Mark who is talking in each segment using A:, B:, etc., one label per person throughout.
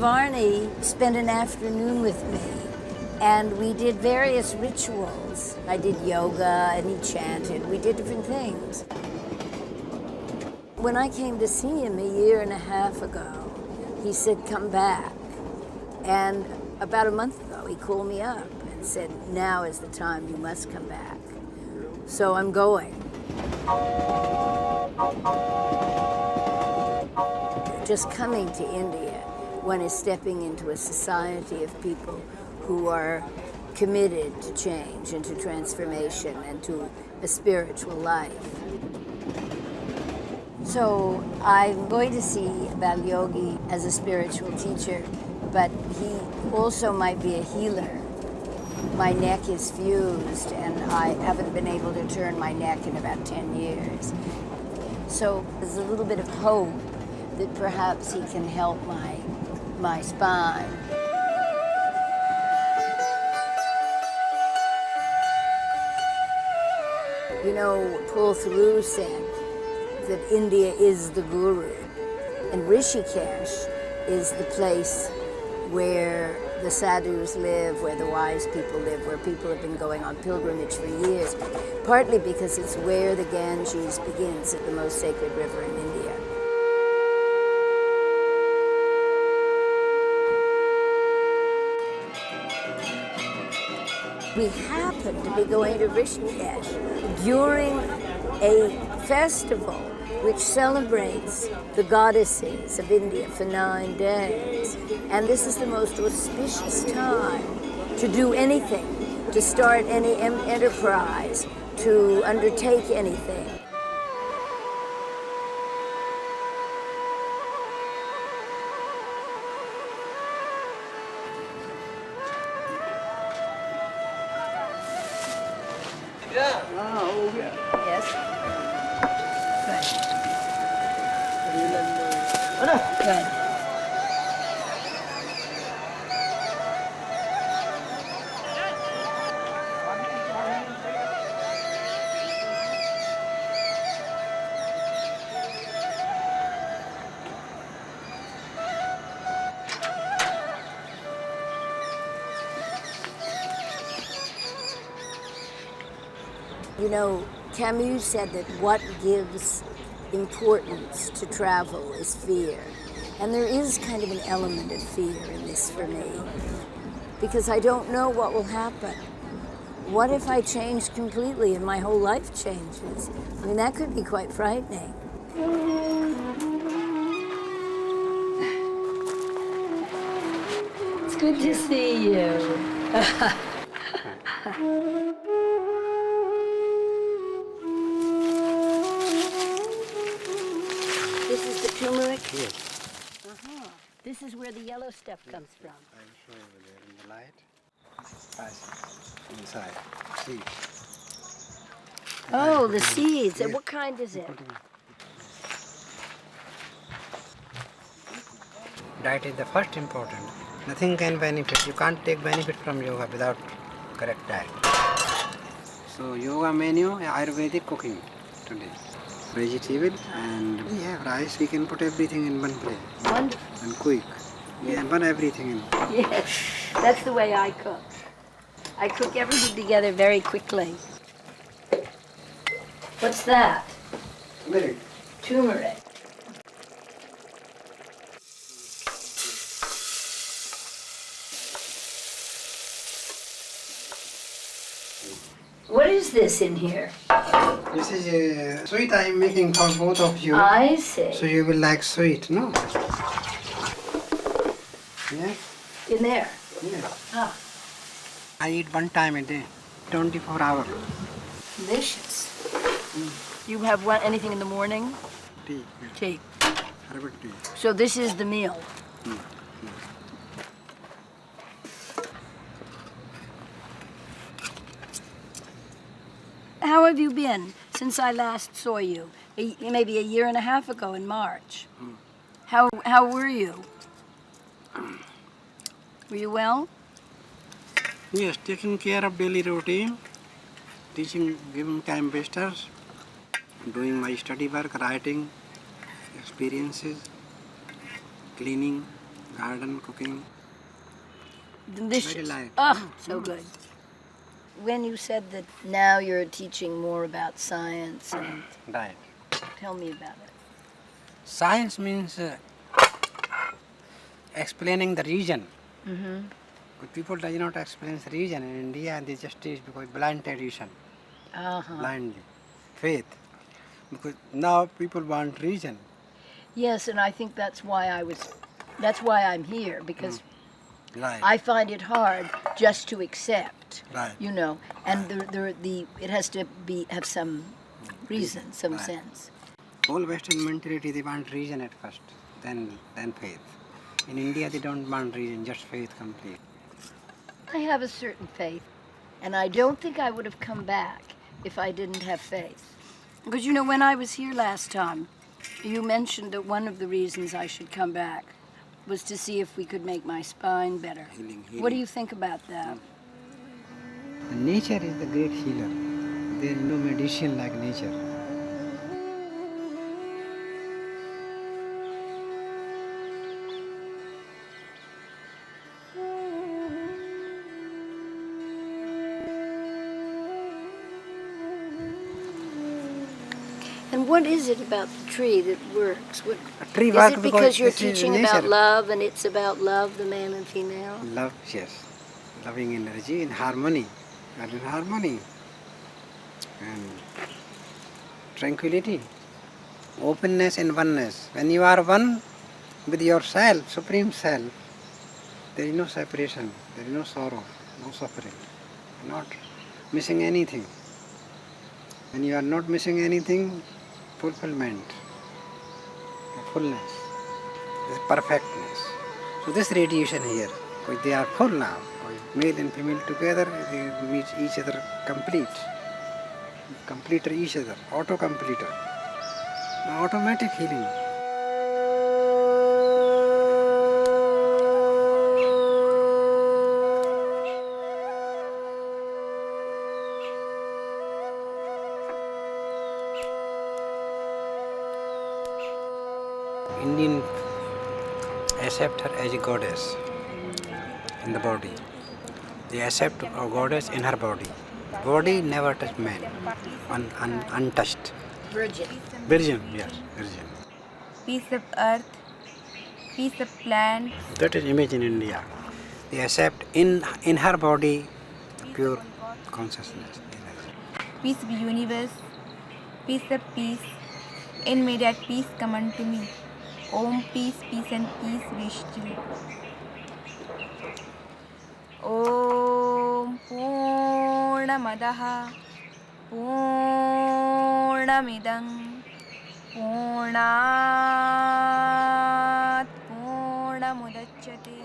A: Premvarni spent an afternoon with me, and we did various rituals. I did yoga, and he chanted. We did different things. When I came to see him a year and a half ago, he said, "Come back." And about a month ago, he called me up and said, "Now is the time, you must come back." So I'm going. Just coming to India, one is stepping into a society of people who are committed to change and to transformation and to a spiritual life. So I'm going to see Balyogi as a spiritual teacher, but he also might be a healer. My neck is fused, and I haven't been able to turn my neck in about 10 years. So there's a little bit of hope that perhaps he can help my spine. You know, Paul Theroux said that India is the guru, and Rishikesh is the place where the sadhus live, where the wise people live, where people have been going on pilgrimage for years, partly because it's where the Ganges begins, at the most sacred river in India. We happen to be going to Rishikesh during a festival which celebrates the goddesses of India for 9 days. And this is the most auspicious time to do anything, to start any enterprise, to undertake anything. Yes. Good. Good. You know, Camus said that what gives importance to travel is fear. And there is kind of an element of fear in this for me, because I don't know what will happen. What if I change completely and my whole life changes? I mean, that could be quite frightening. It's good to see you. This is the turmeric?
B: Yes.
A: Uh-huh. This is where the yellow stuff comes from.
B: I will show you there in the light. Inside. See.
A: Oh, the seeds.
B: Yes.
A: And what kind is it?
B: Diet is the first important. Nothing can benefit. You can't take benefit from yoga without correct diet. So yoga menu, Ayurvedic cooking today. Vegetable, and we have rice. We can put everything in one plate.
A: Wonderful.
B: And quick. We can burn everything in.
A: Yes, that's the way I cook. I cook everything together very quickly. What's that?
B: Turmeric.
A: Turmeric. What is this in here?
B: This is a sweet I am making for both of you.
A: I see.
B: So you will like sweet, no? Yeah?
A: In there?
B: Yeah.
A: Ah,
B: I eat one time a day, 24 hours.
A: delicious. You have anything in the morning?
B: Tea.
A: Tea.
B: Herbal tea.
A: So this is the meal. How have you been since I last saw you? Maybe a year and a half ago in March. How were you? Were you well?
B: Yes, taking care of daily routine, teaching, giving time wasters, doing my study work, writing, experiences, cleaning, garden, cooking.
A: Delicious.
B: Very light.
A: Oh, so good. When you said that now you're teaching more about science, and
B: Right.
A: tell me about it.
B: Science means explaining the reason.
A: Mm-hmm.
B: But people do not explain the reason in India, and they just teach because blind tradition,
A: Uh-huh.
B: blindly, faith. Because now people want reason.
A: Yes, and I think that's why I'm here, because
B: Right.
A: I find it hard just to accept,
B: Right.
A: you know, and it has to have some reason, some
B: Right.
A: sense.
B: All Western mentality, they want reason at first, then faith. In India, they don't want reason, just faith complete.
A: I have a certain faith, and I don't think I would have come back if I didn't have faith. Because, you know, when I was here last time, you mentioned that one of the reasons I should come back was to see if we could make my spine better.
B: Healing.
A: What do you think about that?
B: Nature is the great healer. There is no medicine like nature.
A: And what is it about the tree that works?
B: A tree
A: Is
B: works
A: it because you're
B: this is
A: teaching
B: nature.
A: about love, and it's about love, the male and female?
B: Love, yes. Loving energy in harmony. You are in harmony. And tranquility. Openness and oneness. When you are one with yourself, supreme self, there is no separation, there is no sorrow, no suffering. Not missing anything. When you are not missing anything, fulfillment, fullness, this perfectness. So this radiation here, because they are full now, male and female together, they reach each other complete. Completer each other, auto-completer. Automatic healing. Indian accept her as a goddess in the body. They accept a goddess in her body. Body never touch man, untouched.
A: Virgin.
B: Virgin, yes, virgin.
C: Piece of earth, piece of plant,
B: That is image in India. They accept in her body pure consciousness.
C: piece of universe, piece of peace. In me that peace come unto me. Om peace, peace and peace wish to. Om Purnamadaha Purnamidam Purnat Purnamudachyate.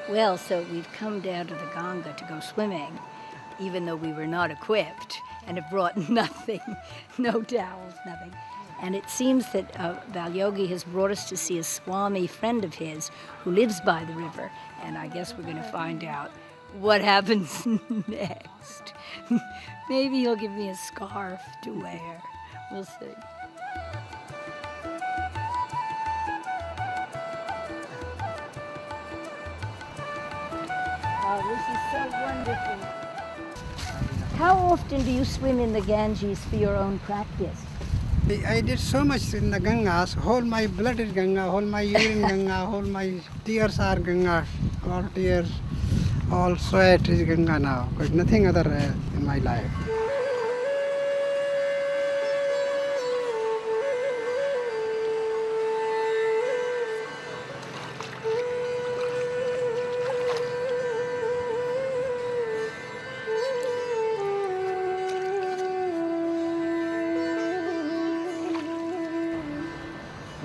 A: Well, so we've come down to the Ganga to go swimming, even though we were not equipped and have brought nothing, no towels, nothing. And it seems that Balyogi has brought us to see a Swami friend of his who lives by the river, and I guess we're going to find out what happens next. Maybe he'll give me a scarf to wear. We'll see. Oh, this is so wonderful. How often do you swim in the Ganges for your own practice?
B: I did so much in the Gangas. Whole my blood is Ganga, whole my urine Ganga, whole my tears are Ganga. All tears, all sweat is Ganga now. There's nothing other in my life.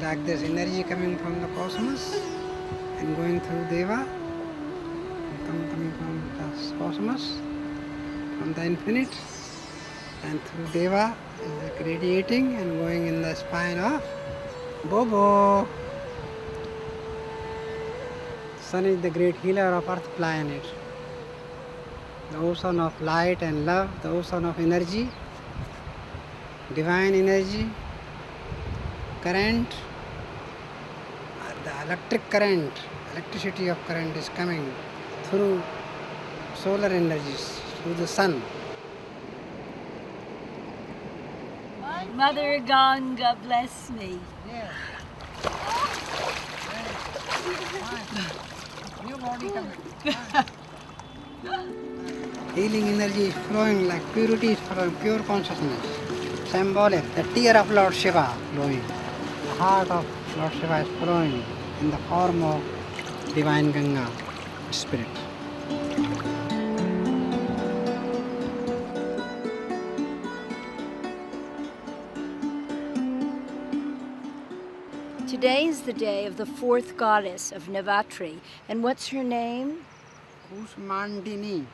B: Like this energy coming from the cosmos and going through Deva, coming from the cosmos, from the infinite, and through Deva is radiating and going in the spine of Bobo. Sun is the great healer of Earth planet, the ocean of light and love, the ocean of energy, divine energy, current, the electric current, electricity of current is coming through solar energies, through the sun.
A: Mother Ganga, bless me.
B: Yes. New body coming. Healing energy is flowing like purity is flowing, pure consciousness. Symbolic, the tear of Lord Shiva flowing. The heart of Lord Shiva is flowing in the form of divine Ganga spirit.
A: Today is the day of the fourth goddess of Navratri. And what's her name?
B: Kushmandini,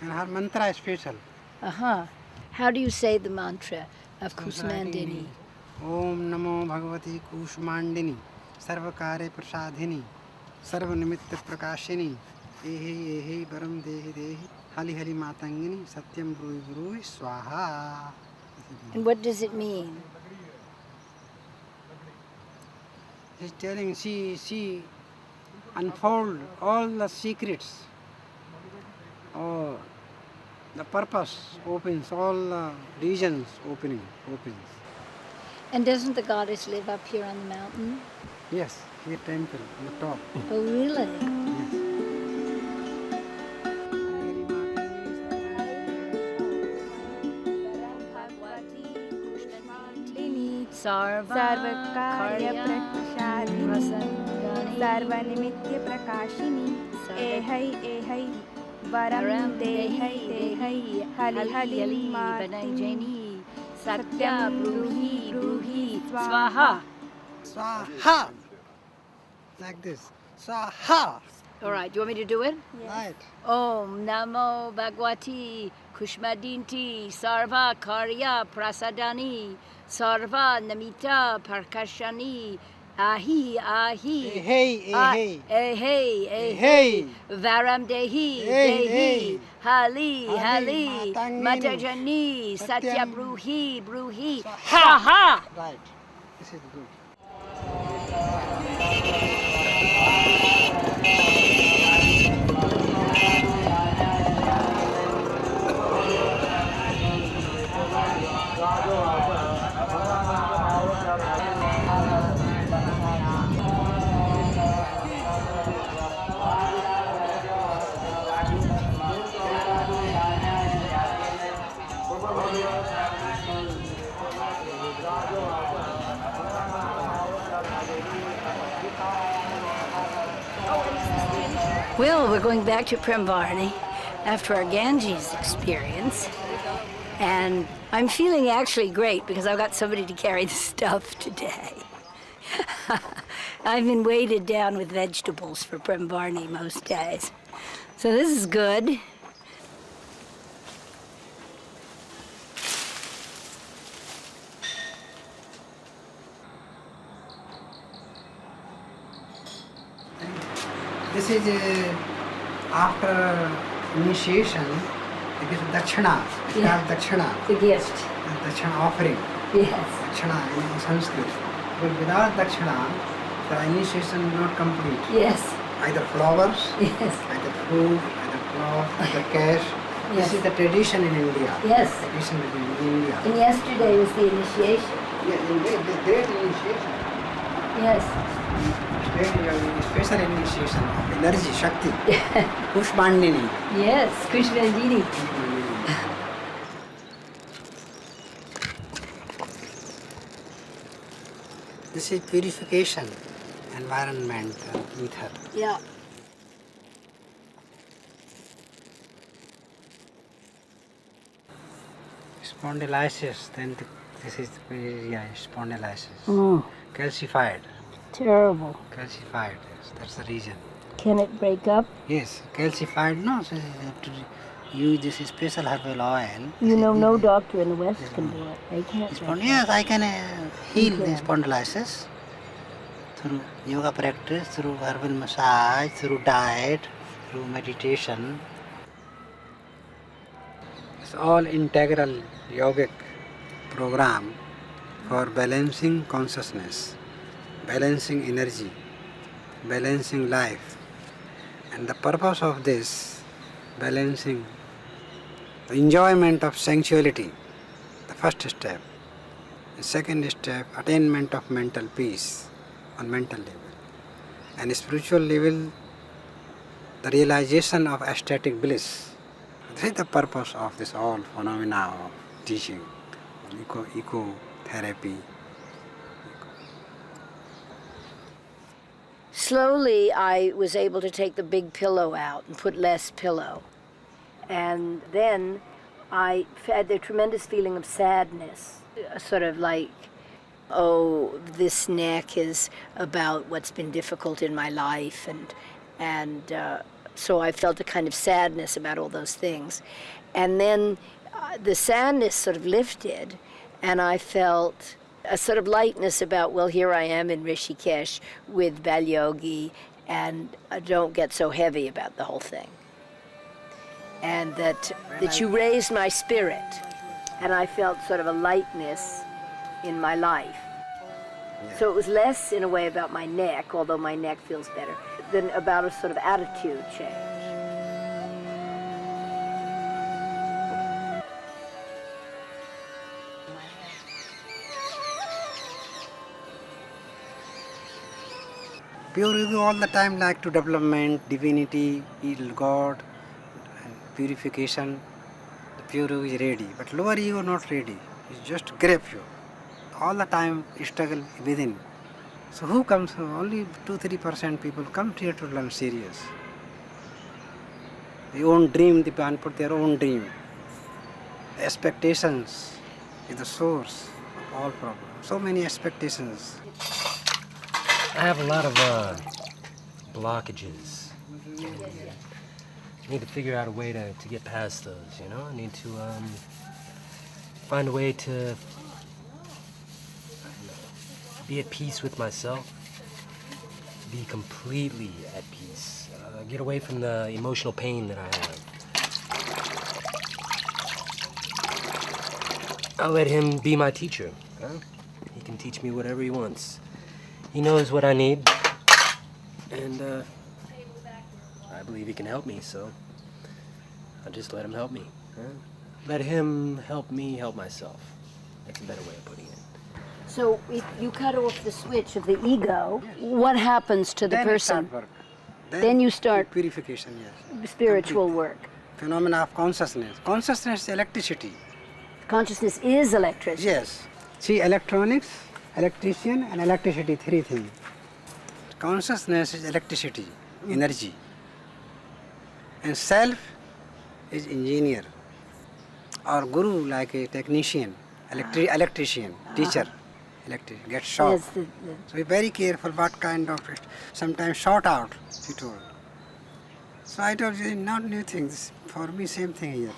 B: and her mantra is special.
A: How do you say the mantra of Kusmandini?
B: Om Namo Bhagavati Kushmandini, Sarvakare Prasadhini, Sarvanimitta Prakashini, Ehi Ehi Baram Dehi Dehi, Hali Hali Matangini, Satyam Brui Brui Swaha.
A: And what does it mean?
B: She's telling she unfold all the secrets. Oh, the purpose opens, all the regions opens.
A: And doesn't the goddess live up here on the mountain?
B: Yes, here temple on the top.
A: Oh, really?
C: सर्वनिमित्य प्रकाशिनी एहै एहै वरं देहै देहै हलि हलि Matangini
A: Satya Bruhi Bruhi Swaha.
B: Swaha! Like this. Swaha!
A: All right, do you want me to do it?
B: Right.
A: Om Namo Bhagwati Kushmadinti Sarva Karya Prasadani Sarva Namita Parkashani Ahi Ahi
B: Hey, hey,
A: Hey
B: hey.
A: Hey Varam Dehi
B: Hey,
A: Dehi Hali
B: Hali,
A: Hali
B: Matangini,
A: Matajani Satya
B: Satyam,
A: Bruhi Bruhi
B: Swaha.
A: Swaha.
B: Right. This is good.
A: Well, we're going back to Premvarni after our Ganges experience. And I'm feeling actually great because I've got somebody to carry the stuff today. I've been weighted down with vegetables for Premvarni most days. So this is good.
B: This is after initiation, it is dakshana. It's called dakshana.
A: The gift.
B: Dakshana offering.
A: Yes.
B: Dakshana in Sanskrit. But without dakshana, the initiation is not complete.
A: Yes.
B: Either flowers,
A: Yes.
B: either food, either cloth, either cash.
A: Yes.
B: This is the tradition in India.
A: Yes.
B: Tradition in India.
A: And yesterday was the initiation.
B: Yeah, the great initiation.
A: Yes.
B: Special initiation of energy, Shakti. Kushmandini.
A: Yes, Kushmandini.
B: This is purification, environment, ether.
A: Yeah.
B: Spondylitis, then this is spondylitis.
A: Oh,
B: Calcified.
A: terrible.
B: Calcified, yes, that's the reason.
A: Can it break up?
B: Yes, calcified, no. So you have to use this special herbal oil.
A: You know, no doctor in the West can do it. They can't break up.
B: Yes, I can heal
A: You
B: the
A: can.
B: spondylitis through yoga practice, through herbal massage, through diet, through meditation. It's all integral yogic program for balancing consciousness, balancing energy, balancing life. And the purpose of this balancing, the enjoyment of sensuality, the first step. The second step, attainment of mental peace on mental level. And spiritual level, the realization of ecstatic bliss. This is the purpose of this all phenomena of teaching, eco-therapy.
A: Slowly, I was able to take the big pillow out and put less pillow. And then I had the tremendous feeling of sadness, sort of like, oh, this neck is about what's been difficult in my life, and so I felt a kind of sadness about all those things. And then the sadness sort of lifted, and I felt a sort of lightness about, well, here I am in Rishikesh with Balyogi, and I don't get so heavy about the whole thing. And that you raised my spirit, and I felt sort of a lightness in my life. So it was less in a way about my neck, although my neck feels better, than about a sort of attitude change.
B: Pure ego all the time like to development, divinity, heal God, and purification. The pure ego is ready, but lower ego not ready. It's just grab you. All the time struggle within. So who comes? Only 2-3% people come here to learn serious. They own dream, they can put their own dream. Expectations is the source of all problems. So many expectations.
D: I have a lot of blockages. I need to figure out a way to get past those, you know? I need to find a way to be at peace with myself, be completely at peace, get away from the emotional pain that I have. I'll let him be my teacher. Huh? He can teach me whatever he wants. He knows what I need, and I believe he can help me, so I'll just let him help me. Huh? Let him help me help myself. That's a better way of putting it.
A: So if you cut off the switch of the ego, what happens to the
B: Then it
A: person?
B: start work.
A: Then you start
B: purification, yes.
A: spiritual
B: Complete.
A: work.
B: Phenomena of consciousness. Consciousness is electricity.
A: Consciousness is electricity.
B: Yes. See, electronics, electrician and electricity, three things. Consciousness is electricity, energy. And self is engineer or guru, like a technician, electrician, teacher. Electrician, get shocked.
A: Yes,
B: So be very careful what kind of, sometimes short out, he told. So I told you, not new things. For me, same thing here.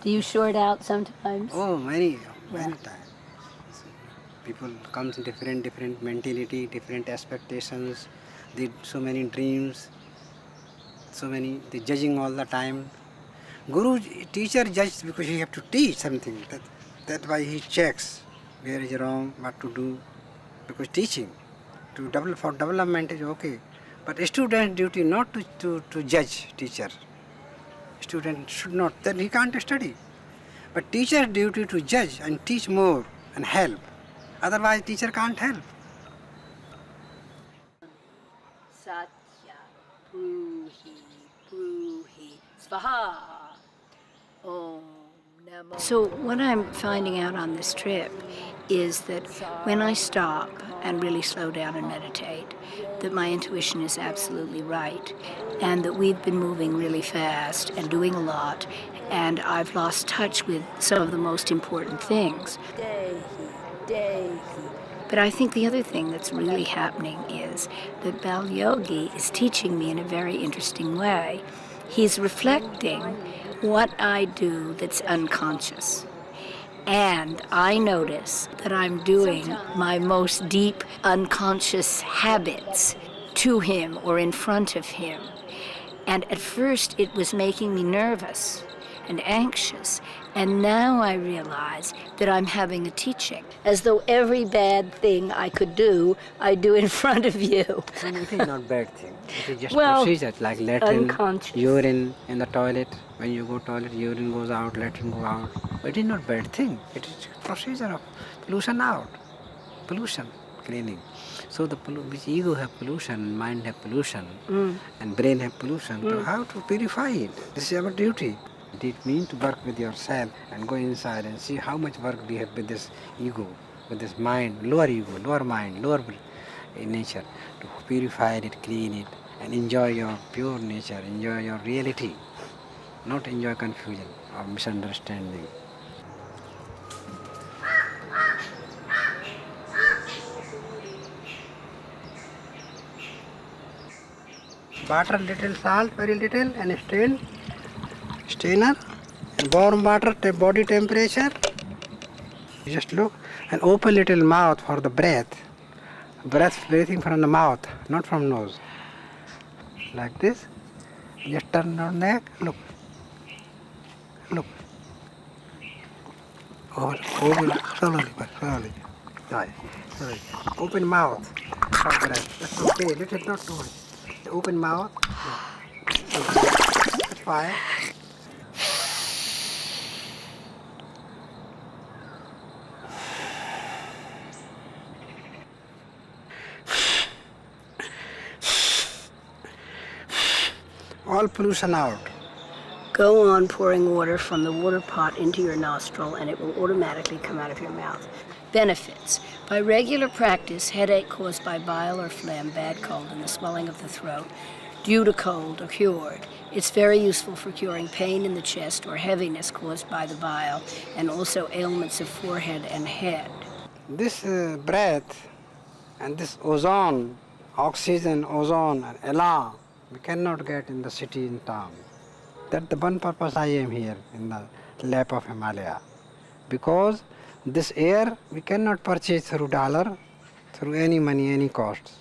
A: do you short out sometimes?
B: Oh, many times. People comes in different mentality, different expectations, they so many dreams, so many, they judging all the time. Guru, teacher judges because he have to teach something. That's why he checks where is wrong, what to do. Because teaching, for development is okay. But student's duty not to judge teacher. Student should not, then he can't study. But teacher's duty to judge and teach more and help. Otherwise, teacher can't help.
A: Satya, Bruhi, Bruhi, Svaha. Om Namo. So what I'm finding out on this trip is that when I stop and really slow down and meditate, that my intuition is absolutely right, and that we've been moving really fast and doing a lot, and I've lost touch with some of the most important things. Dehi, Dehi, But I think the other thing that's really happening is that Balyogi is teaching me in a very interesting way. He's reflecting what I do that's unconscious. And I notice that I'm doing my most deep unconscious habits to him or in front of him. And at first it was making me nervous and anxious. And now I realize that I'm having a teaching, as though every bad thing I could do, I do in front of you.
B: No, it is not bad thing. It is just
A: Well,
B: procedure, like latrine,
A: unconscious.
B: urine in the toilet. When you go toilet, urine goes out, latrine go out. But it is not bad thing. It is procedure of pollution out, pollution cleaning. So the which ego have pollution, mind have pollution, and brain have pollution. So how to purify it? This is our duty. It means to work with yourself and go inside and see how much work we have with this ego, with this mind, lower ego, lower mind, lower nature, to purify it, clean it, and enjoy your pure nature, enjoy your reality, not enjoy confusion or misunderstanding. Water little salt, very little, and strainer, and warm water, body temperature. You just look and open little mouth for the breath. Breathing from the mouth, not from nose. Like this. Just turn down neck. Look. Look. Open slowly. Right. Slowly. Open mouth for breath. That's okay. Little, not too much. Open mouth. That's fine. All pollution out.
A: Go on pouring water from the water pot into your nostril and it will automatically come out of your mouth. Benefits. By regular practice, headache caused by bile or phlegm, bad cold, and the swelling of the throat due to cold are cured. It's very useful for curing pain in the chest or heaviness caused by the bile, and also ailments of forehead and head.
B: This breath and this ozone, oxygen, ozone, and elan, we cannot get in the city, in town. That's the one purpose I am here in the lap of Himalaya. Because this air we cannot purchase through dollar, through any money, any costs.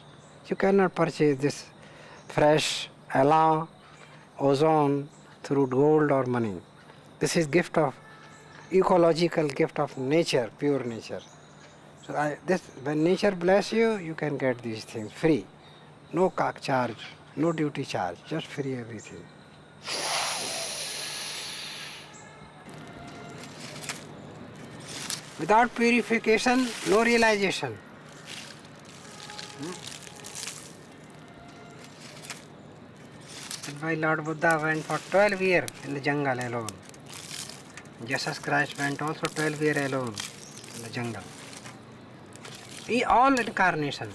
B: You cannot purchase this fresh elan, ozone through gold or money. This is gift of ecological gift of nature, pure nature. So when nature bless you, you can get these things free. No charge, no duty charge, just free everything. Without purification, no realization. That's why Lord Buddha went for 12 years in the jungle alone. Jesus Christ went also 12 years alone in the jungle. All incarnations,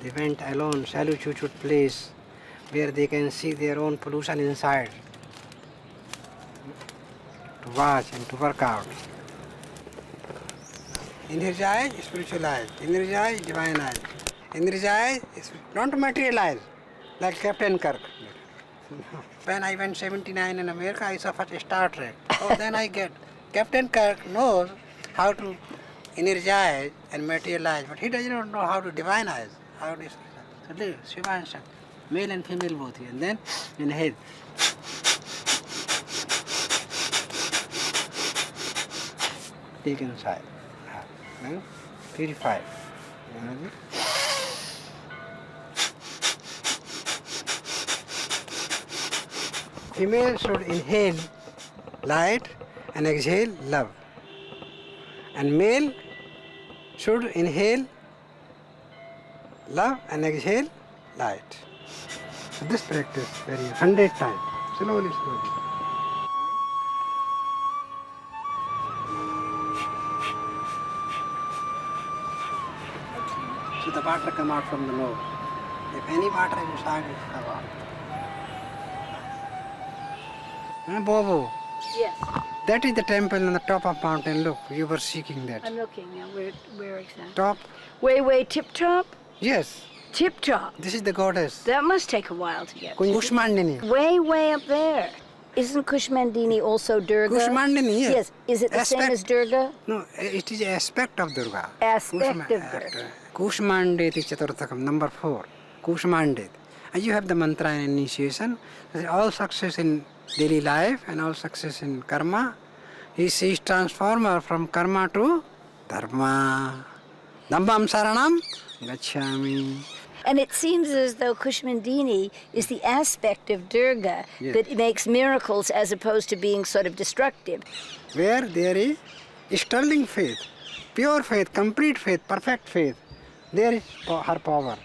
B: they went alone, solitude place, where they can see their own pollution inside, to watch and to work out. Energize, spiritualize. Energize, divinize. Energize, don't materialize, like Captain Kirk. When I went 79 in America, I saw first Star Trek. Oh, then I get Captain Kirk knows how to energize and materialize, but he does not know how to divinize. How to so Shiva and Shakti, male and female both here, and then inhale. Take inside. Then purify. Female should inhale light and exhale love. And male should inhale love and exhale light. So this practice very 100 times, slowly. So the water come out from the nose. If any water inside, it come out. Bobo,
A: Yes,
B: That is the temple on the top of mountain. Look, you were seeking that.
A: I'm looking now. Where exactly?
B: Top?
A: Way tip top?
B: Yes.
A: Tip top.
B: This is the goddess.
A: That must take a while to get to.
B: Kushmandini.
A: Way up there. Isn't Kushmandini also Durga?
B: Kushmandini, yes.
A: Yes. Is it the same
B: Aspect.
A: as Durga?
B: No, it is an aspect of Durga.
A: Aspect of Durga.
B: Kushmandit is Chaturthakam, number 4. Kushmandit. And you have the mantra in initiation. All success in daily life and all success in karma. He sees transformer from karma to dharma. Dhammam saranam gacchami.
A: And it seems as though Kushmandini is the aspect of Durga
B: Yes.
A: that makes miracles as opposed to being sort of destructive.
B: Where there is sterling faith, pure faith, complete faith, perfect faith, there is her power.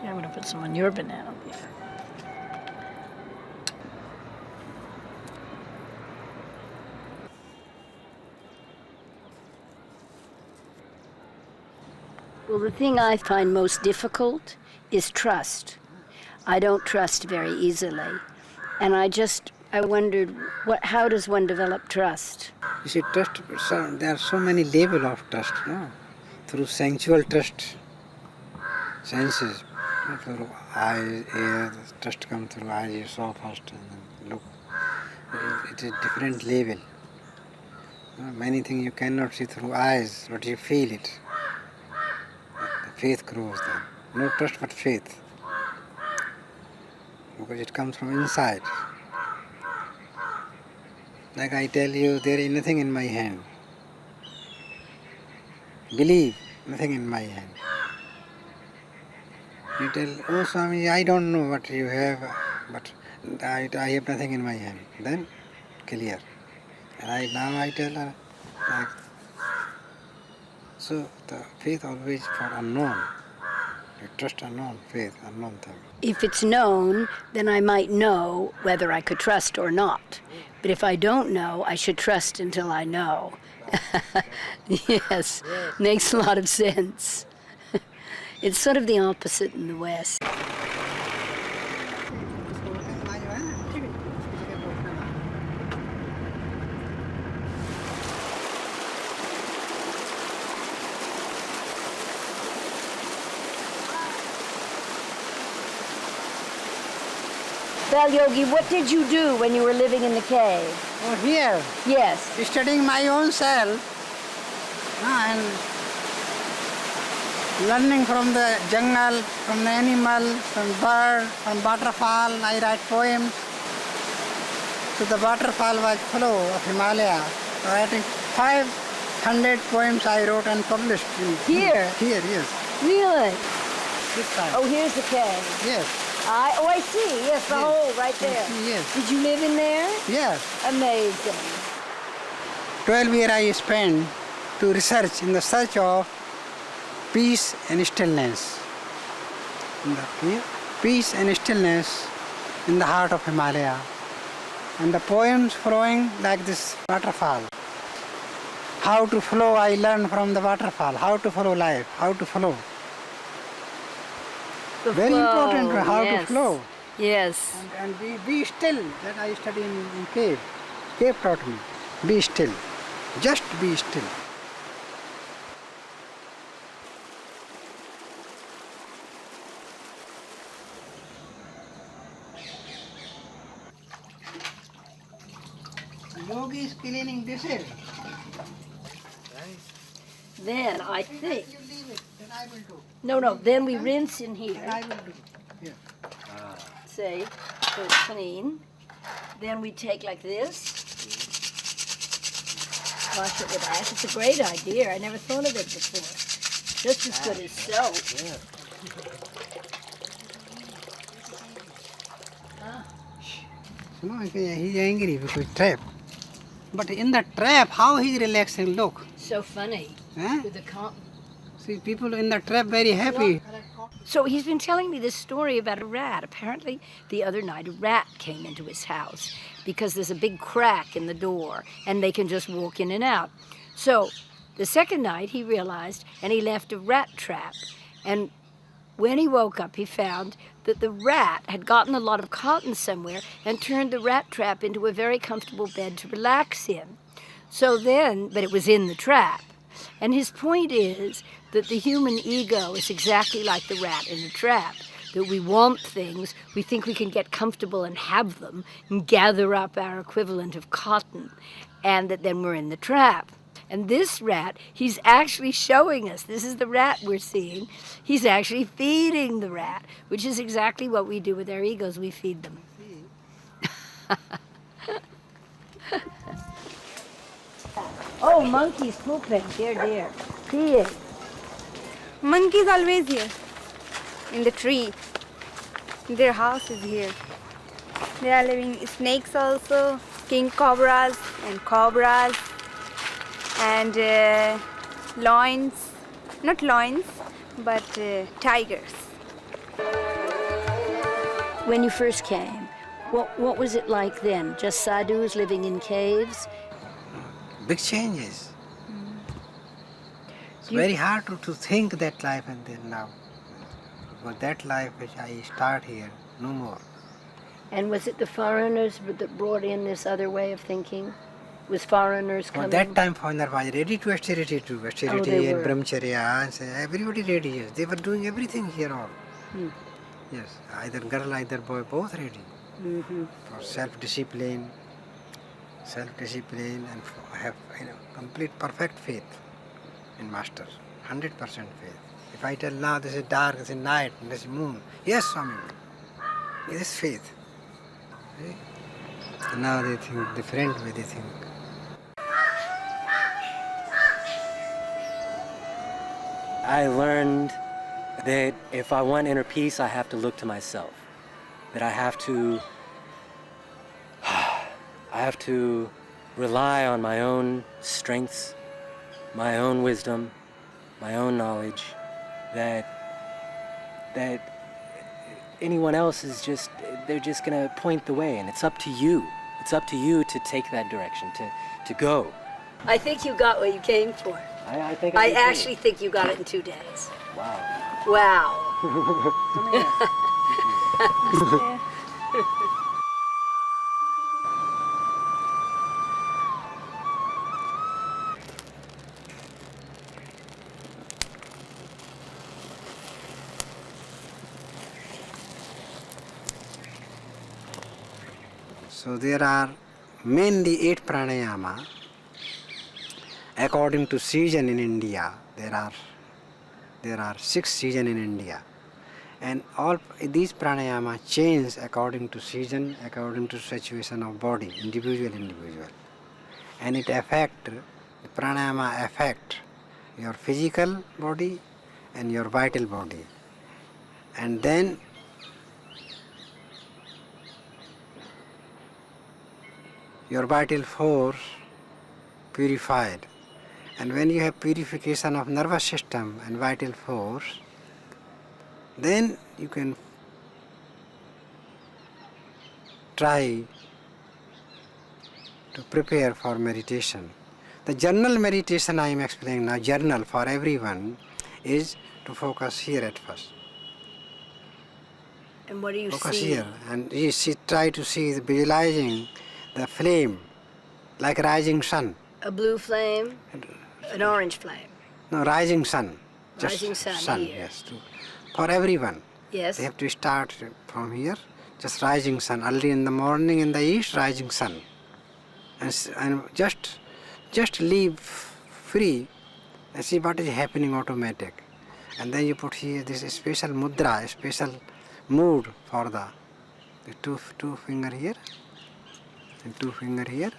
A: I'm going to put some on your banana leaf. Well, the thing I find most difficult is trust. I don't trust very easily. And I wondered, how does one develop trust?
B: You see, trust, there are so many levels of trust, no? Through sensual trust, senses, through eyes, ear, trust comes through eyes, you saw first and then look. It is different level. Many things you cannot see through eyes, but you feel it. The faith grows then. No trust but faith. Because it comes from inside. Like I tell you, there is nothing in my hand. Believe, nothing in my hand. You tell, oh Swami, I don't know what you have, but I have nothing in my hand. Then, clear. And now I tell her, like, so the faith always for unknown. You trust unknown, faith, unknown thing.
A: If it's known, then I might know whether I could trust or not. But if I don't know, I should trust until I know. Yes, makes a lot of sense. It's sort of the opposite in the West. Balyogi, what did you do when you were living in the cave?
B: Oh, here,
A: Yes.
B: studying my own self and learning from the jungle, from the animal, from bird, from waterfall. I write poems. So the waterfall was flow of Himalaya. Writing 500 poems I wrote and published.
A: Here?
B: Here, yes.
A: Really?
B: This time.
A: Oh, here's the cave.
B: Yes.
A: I see. Yes, the hole right there.
B: Yes.
A: Did you live in there?
B: Yes.
A: Amazing.
B: 12 years I spent to research in the search of peace and stillness. Peace and stillness in the heart of Himalaya. And the poems flowing like this waterfall. How to flow I learned from the waterfall. How to follow life. How to flow.
A: The
B: Very
A: flow,
B: important how
A: yes.
B: to flow.
A: Yes.
B: And be still. That I study in cave. Cave taught me. Be still. Just be still. Yogi is cleaning dishes.
A: Then I think.
B: You leave it, then I will do.
A: No. Then we rinse in here.
B: I will do. Here.
A: Say, so it's clean. Then we take like this. Wash it with ash. It's a great idea. I never thought of it before. Just as good as soap.
B: No, he's angry because trap. But in the trap, how he's relaxing, look.
A: So funny.
B: Eh?
A: With the
B: See, people in the trap very happy.
A: So he's been telling me this story about a rat. Apparently, the other night, a rat came into his house because there's a big crack in the door and they can just walk in and out. So the second night, he realized, and he left a rat trap. And when he woke up, he found that the rat had gotten a lot of cotton somewhere and turned the rat trap into a very comfortable bed to relax in. So then, but it was in the trap. And his point is that the human ego is exactly like the rat in the trap, that we want things, we think we can get comfortable and have them, and gather up our equivalent of cotton, and that then we're in the trap. And this rat, he's actually showing us, this is the rat we're seeing, he's actually feeding the rat, which is exactly what we do with our egos, we feed them. Oh, monkey's pooping, dear, peeing.
C: Monkey is always here, in the tree. Their house is here. They are living snakes also, king cobras, and lions, not lions, but tigers.
A: When you first came, what was it like then? Just sadhus living in caves?
B: Big changes. It's very hard to think that life and then now. Because that life which I start here, no more.
A: And was it the foreigners that brought in this other way of thinking? Was foreigners coming?
B: At that time, foreigner was ready to austerity too. Austerity
A: they
B: and
A: were.
B: brahmacharya, and everybody ready. Yes. They were doing everything here all. Yes, either girl, either boy, both ready. For self-discipline and have complete perfect faith in Master, 100% faith. If I tell now this is dark, this is night, this is moon, yes Swami, it is faith. See? And now they think different way they think.
D: I learned that if I want inner peace, I have to look to myself. That I have to rely on my own strengths, my own wisdom, my own knowledge, that anyone else is they're just gonna point the way, and it's up to you. It's up to you to take that direction, to go.
A: I think you got what you came for.
D: I think
A: I
D: did too.
A: actually think you got it in 2 days.
D: Wow.
A: Wow.
B: So there are mainly 8 pranayama. According to season in India, there are 6 seasons in India, and all these pranayama change according to season, according to situation of body, individual, and it the pranayama affect your physical body and your vital body, and then your vital force purified. And when you have purification of nervous system and vital force, then you can try to prepare for meditation. The journal meditation I am explaining now, journal for everyone, is to focus here at first.
A: And what do you
B: Focus
A: see?
B: here, and you try to see, visualizing the flame like rising sun.
A: A blue flame, an orange flame.
B: No, rising sun.
A: Rising sun here.
B: Yes. For everyone.
A: Yes.
B: They have to start from here, just rising sun. Early in the morning in the east, rising sun. And just leave free and see what is happening automatic. And then you put here this special mudra, a special mood for the two finger here, and 2 finger here,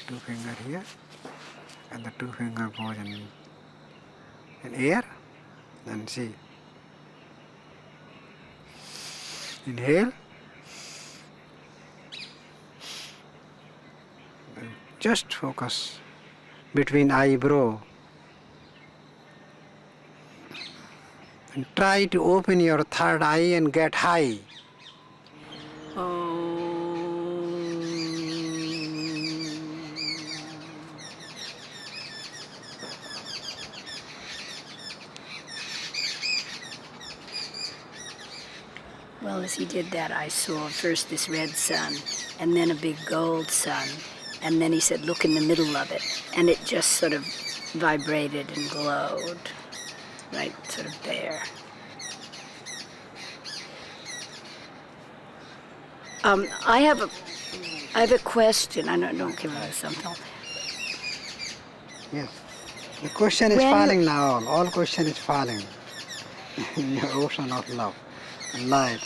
B: 2 finger here, and the 2 finger goes in air. Then see. Inhale. And just focus between eyebrow And try to open your third eye and get high.
A: Well, as he did that, I saw first this red sun, and then a big gold sun, and then he said, look in the middle of it, and it just sort of vibrated and glowed, right sort of there. I have a question. I don't give me something.
B: Yes. The question is falling now. All question is falling in your ocean of love and light.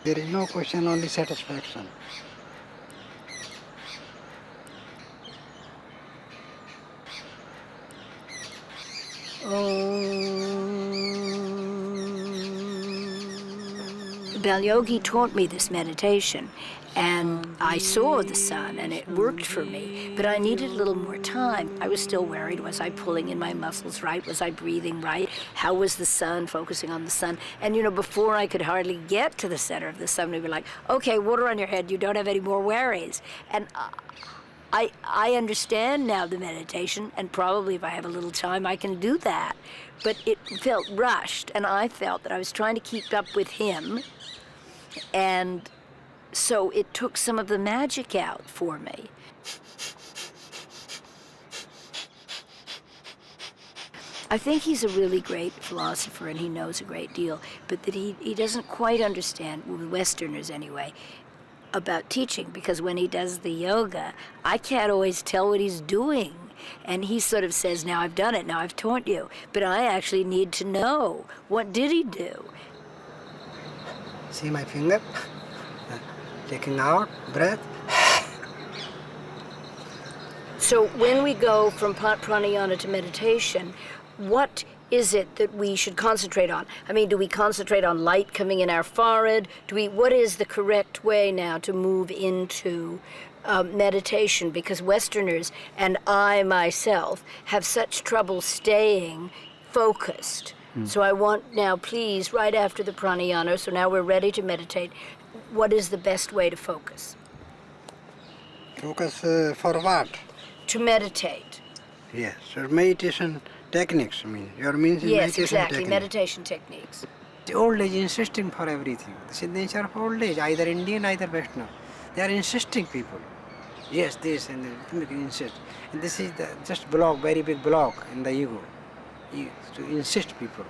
B: There is no question, only satisfaction.
A: Balyogi taught me this meditation, and I saw the sun, and it worked for me, but I needed a little more time. I was still worried. Was I pulling in my muscles right? Was I breathing right? How was the sun, focusing on the sun? And, before I could hardly get to the center of the sun, we were like, okay, water on your head, you don't have any more worries. And I understand now the meditation, and probably if I have a little time, I can do that. But it felt rushed, and I felt that I was trying to keep up with him, and so it took some of the magic out for me. I think he's a really great philosopher, and he knows a great deal, but that he doesn't quite understand, Westerners anyway, about teaching, because when he does the yoga, I can't always tell what he's doing. And he sort of says, now I've done it, now I've taught you. But I actually need to know, what did he do?
B: See my finger? Taking out, breath.
A: So when we go from pranayama to meditation, what is it that we should concentrate on? I mean, do we concentrate on light coming in our forehead? What is the correct way now to move into meditation? Because Westerners and I myself have such trouble staying focused. So I want now, please, right after the pranayama, so now we're ready to meditate, what is the best way to focus?
B: Focus for what?
A: To meditate.
B: Yes, so meditation techniques, your means is
A: Yes,
B: meditation
A: exactly,
B: technique.
A: meditation techniques.
B: The old age insisting for everything. This is the nature of old age, either Indian, either Western. They are insisting people. Yes, this, and they insist. And this is just block, very big block in the ego. To insist people,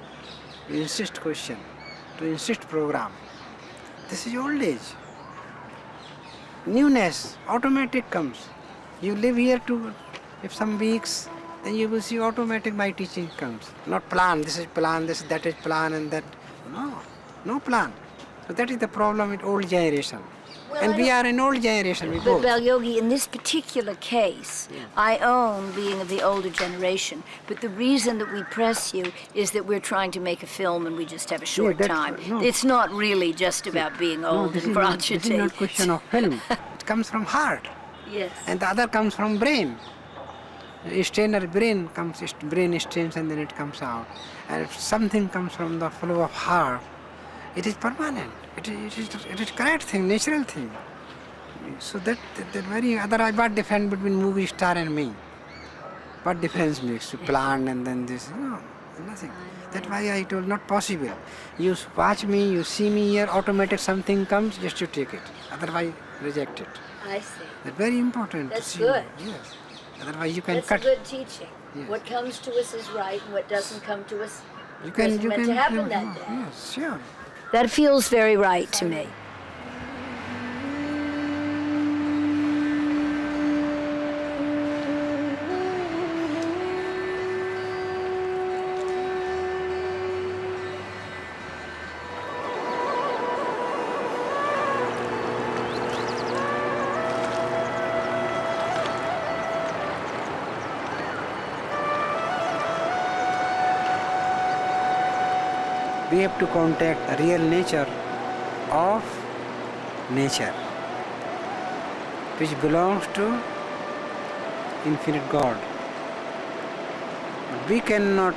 B: to insist question, to insist program. This is old age. Newness, automatic comes. You live here if some weeks, then you will see automatic my teaching comes. Not plan, this is plan, that is plan, and that. No plan. So that is the problem with old generation.
A: Well,
B: and we are an old generation, we both.
A: But Balyogi, in this particular case, I own being of the older generation, but the reason that we press you is that we're trying to make a film and we just have a short time. It's not really just about being old and crotchety.
B: This is not question of film. It comes from heart.
A: Yes.
B: And the other comes from brain. Strainer brain comes, brain strains and then it comes out. And if something comes from the flow of heart, it is permanent. It is correct thing, natural thing. So that very other. What difference between movie star and me? What difference makes you plan and then this? No, nothing. That's why I told not possible. You watch me, you see me here, automatic something comes, just you take it. Otherwise, reject it.
A: I see.
B: That's very important.
A: That's
B: to see.
A: good.
B: Yes. Otherwise, you can
A: That's
B: cut.
A: a good teaching.
B: Yes.
A: What comes to us is right, and what doesn't come to us
B: You can.
A: wasn't meant to happen that day.
B: Yes, sure.
A: That feels very right to me.
B: We have to contact the real nature of nature, which belongs to infinite God. But we cannot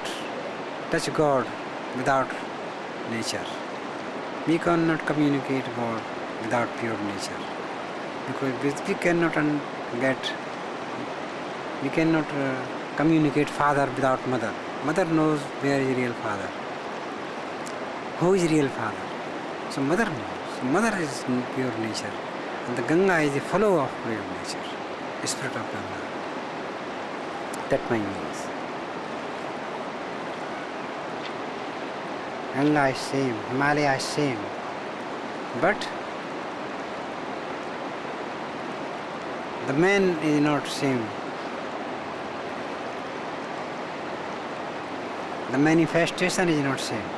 B: touch God without nature. We cannot communicate God without pure nature, because we cannot we cannot communicate father without mother. Mother knows where is real father, who is real father. So mother knows. So mother is pure nature, and the Ganga is the follower of pure nature, spirit of Ganga. That means Ganga is same, Himalaya is same, but the man is not same. The manifestation is not same.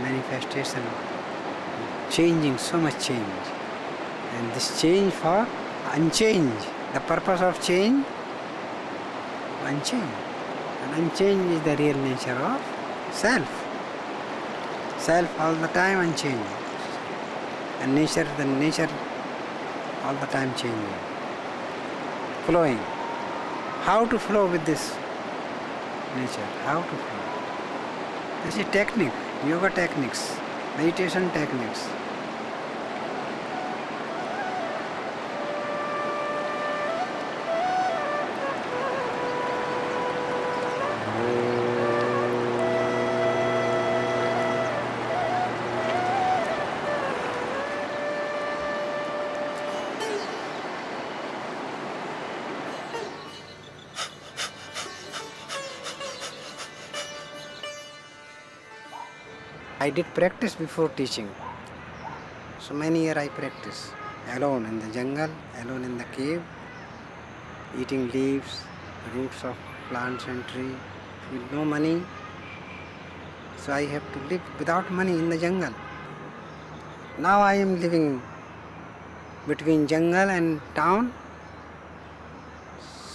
B: Manifestation changing, so much change, and this change for unchange. The purpose of change, unchange, and unchange is the real nature of self. Self all the time unchanging, and the nature all the time changing, flowing. How to flow with this nature? How to flow? This is technique, yoga techniques, meditation techniques. I did practice before teaching. So many years I practice alone in the jungle, alone in the cave, eating leaves, roots of plants and tree, with no money. So I have to live without money in the jungle. Now I am living between jungle and town.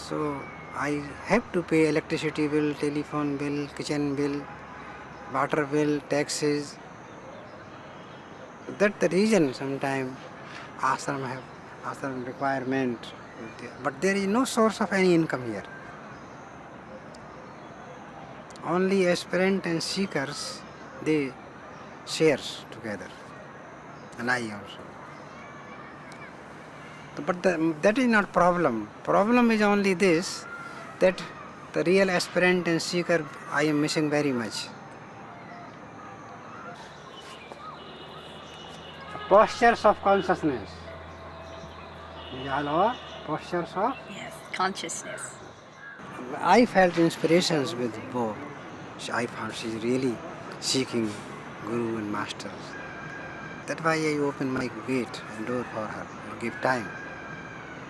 B: So I have to pay electricity bill, telephone bill, kitchen bill, water bill, taxes. That's the reason sometimes ashram requirement, but there is no source of any income here. Only aspirant and seekers, they share together, and I also. But that is not problem. Problem is only this, that the real aspirant and seeker I am missing very much. Postures of consciousness. These are all postures of?
A: Yes, consciousness.
B: I felt inspirations with Bo. I found she is really seeking Guru and Masters. That's why I open my gate and door for her and give time.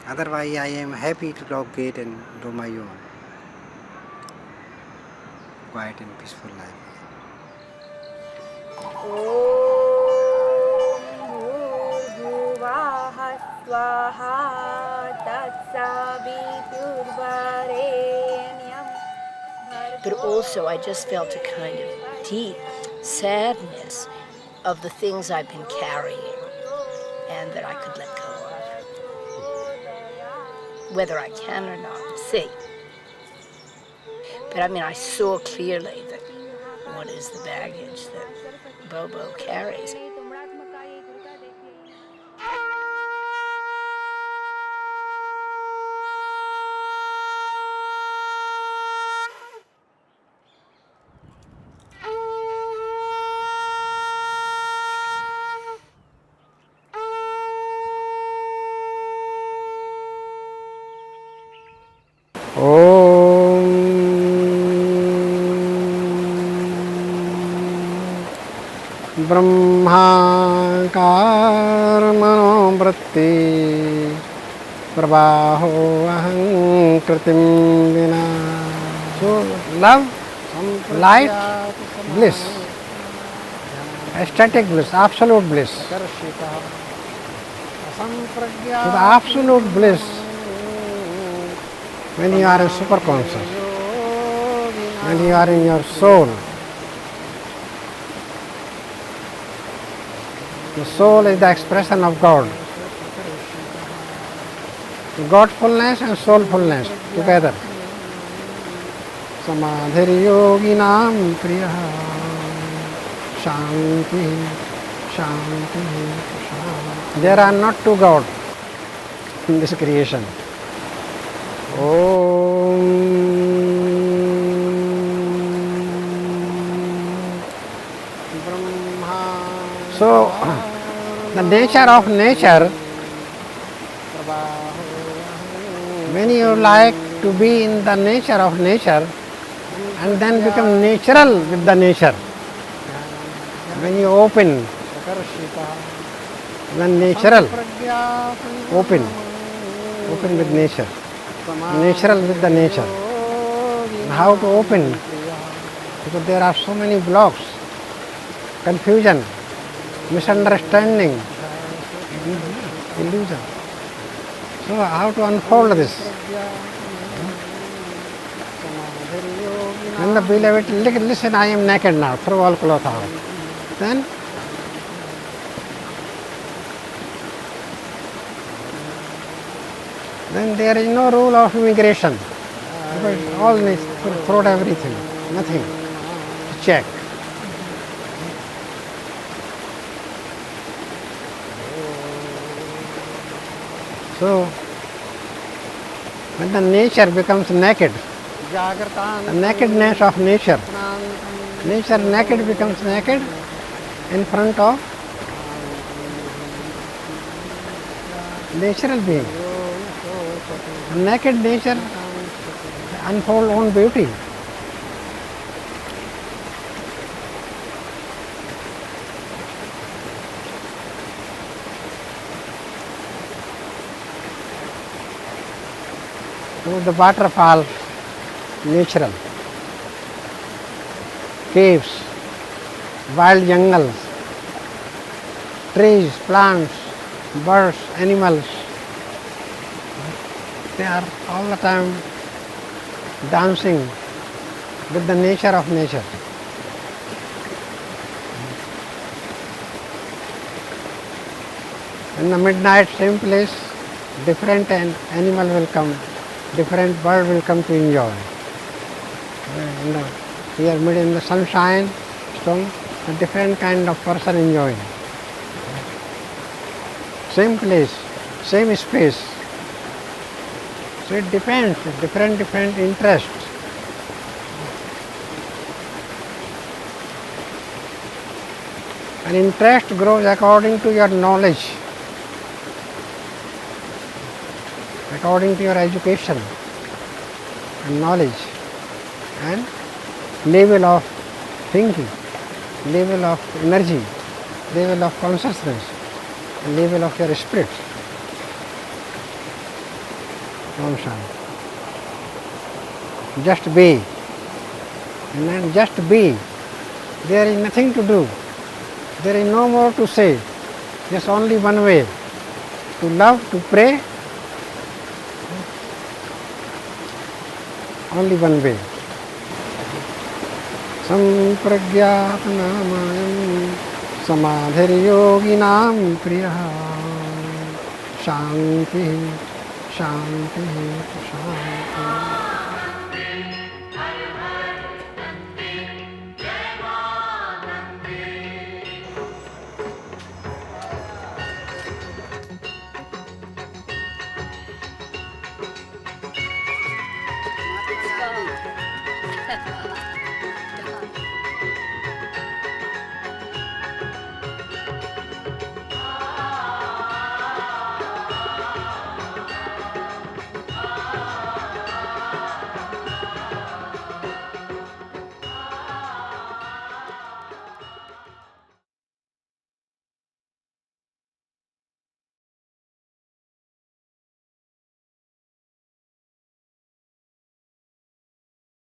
B: Otherwise I am happy to lock gate and do my own quiet and peaceful life.
A: But also, I just felt a kind of deep sadness of the things I've been carrying and that I could let go of. Whether I can or not, we'll see. But I mean, I saw clearly that what is the baggage that Bobo carries.
B: ब्रह्माकारमनोवृत्ति प्रवाहो अहं कृतिं विना. So love, light, bliss, ecstatic bliss, absolute bliss. So the absolute bliss, when you are a superconscious, when you are in your soul, the soul is the expression of God. Godfulness and soulfulness together. Samadhir yoginam priya Shanti, Shanti, Shanti. There are not two gods in this creation. Om Brahma. So, the nature of nature, when you like to be in the nature of nature and then become natural with the nature, when you open, when natural, open with nature, natural with the nature. And how to open? Because there are so many blocks, confusion, misunderstanding, illusion. So how to unfold this? When the beloved, listen, I am naked now, throw all cloth out. Then there is no rule of immigration. Because all needs throw everything, nothing to check. So when the nature becomes naked, the nakedness of nature, nature naked becomes naked in front of natural being. Naked nature unfold own beauty. So the waterfall, natural, caves, wild jungles, trees, plants, birds, animals, they are all the time dancing with the nature of nature. In the midnight, same place, different animal will come, different bird will come to enjoy. Here in the sunshine, storm, a different kind of person enjoying. Same place, same space. So it depends, different interests. And interest grows according to your knowledge, according to your education and knowledge and level of thinking, level of energy, level of consciousness, and level of your spirit. Om Shanti. Just be. And then just be. There is nothing to do. There is no more to say. Just only one way. To love, to pray. Only one way. Sampragyatanamayam samadhiryoginam priyaha Shanti Shanti Shanti.